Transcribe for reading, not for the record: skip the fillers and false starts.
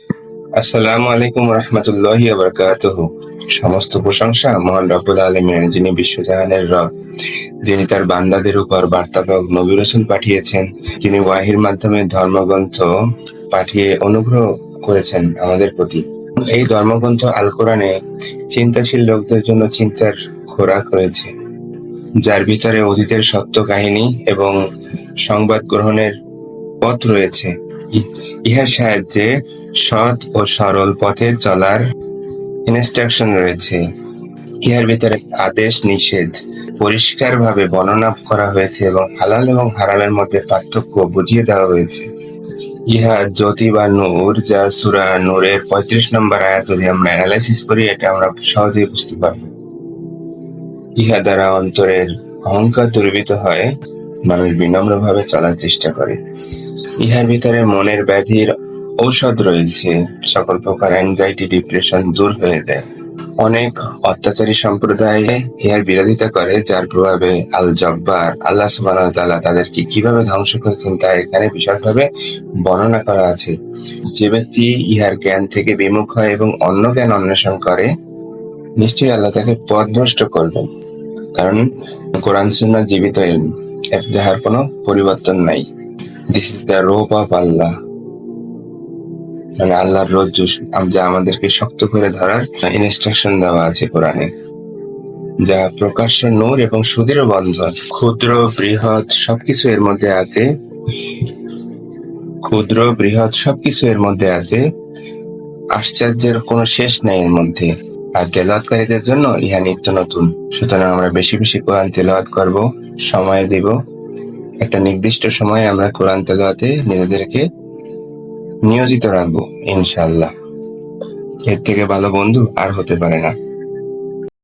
আসসালামু আলাইকুম রহমতুল্লাহি ওয়া বারাকাতুহু। সমস্ত প্রশংসা মহান রব্বুল আলামিনের, যিনি বিশ্বজাহানের রব, যিনি তার বান্দাদের উপর বার্তাবাহক নবী রাসূল পাঠিয়েছেন, যিনি ওয়াহির মাধ্যমে ধর্মগ্রন্থ পাঠিয়ে অনুগ্রহ করেছেন আমাদের প্রতি। এই ধর্মগ্রন্থ আল কোরআনে চিন্তাশীল লোকদের জন্য চিন্তার খোরাক রয়েছে, যার ভিতরে অতীতের সত্য কাহিনী এবং সংবাদ গ্রহণের পথ রয়েছে। ইহার সাহায্যে সৎ ও সরল পথে চলার ইনস্ট্রাকশন রয়েছে। ইহার ভিতরে আদেশ নিষেধ পরিষ্কারভাবে বর্ণনা করা হয়েছে এবং হালাল এবং হারামের মধ্যে পার্থক্য বুঝিয়ে দেওয়া হয়েছে। ইহা জ্যোতি বা নূর, যা সূরা নূরের ৩৫ নম্বর আয়াত যদি আমরা অ্যানালাইসিস করি, এটা আমরা সহজেই বুঝতে পারব। ইহা দ্বারা অন্তরের অহংকার দূরীভূত হয়, মানুষ বিনম্রভাবে চলার চেষ্টা করে। ইহার ভিতরে মনের ব্যাধির ঔষধ রয়েছে, সকল প্রকার অ্যাংজাইটি, ডিপ্রেশন দূর হয়ে যায়। অনেক অত্যাচারী সম্প্রদায় ইহার বিরোধিতা করে, যার প্রভাবে আল জব্বার আল্লাহ সুবহানাহু ওয়া তাআলা তাদেরকে কিভাবে ধ্বংস করেছেন তা এখানে বিশদভাবে বর্ণনা করা আছে। যে ব্যক্তি ইহার জ্ঞান থেকে বিমুখ হয় এবং অন্য জ্ঞান অন্বেষণ করে, নিশ্চয়ই আল্লাহ তাকে পথভ্রষ্ট করবেন। কারণ কোরআন সুন্নাহ জীবিত ইলম, যাহার কোনো পরিবর্তন নাই। This is the rope of Allah, মানে আল্লাহর রজ্জু, যা আমাদেরকে শক্ত করে ধরার ইনস্ট্রাকশন দেওয়া আছে কোরআনে, যা প্রকাশ্য নূর এবং সুদৃঢ় বন্ধন। ক্ষুদ্র বৃহৎ সবকিছু এর মধ্যে আছে, ক্ষুদ্র বৃহৎ সবকিছু এর মধ্যে আছে। আশ্চর্যের কোনো শেষ নাই এর মধ্যে। আর তেলাওয়াতকারীদের জন্য ইহা নিত্য নতুন। সুতরাং আমরা বেশি বেশি কোরআন তেলাওয়াত করব, সময় দিব। একটা নির্দিষ্ট সময়ে আমরা কোরআন তেলাওয়াতে নিজেদেরকে নিয়োজিত রাখবো, ইনশাআল্লাহ। এর থেকে ভালো বন্ধু আর হতে পারে না।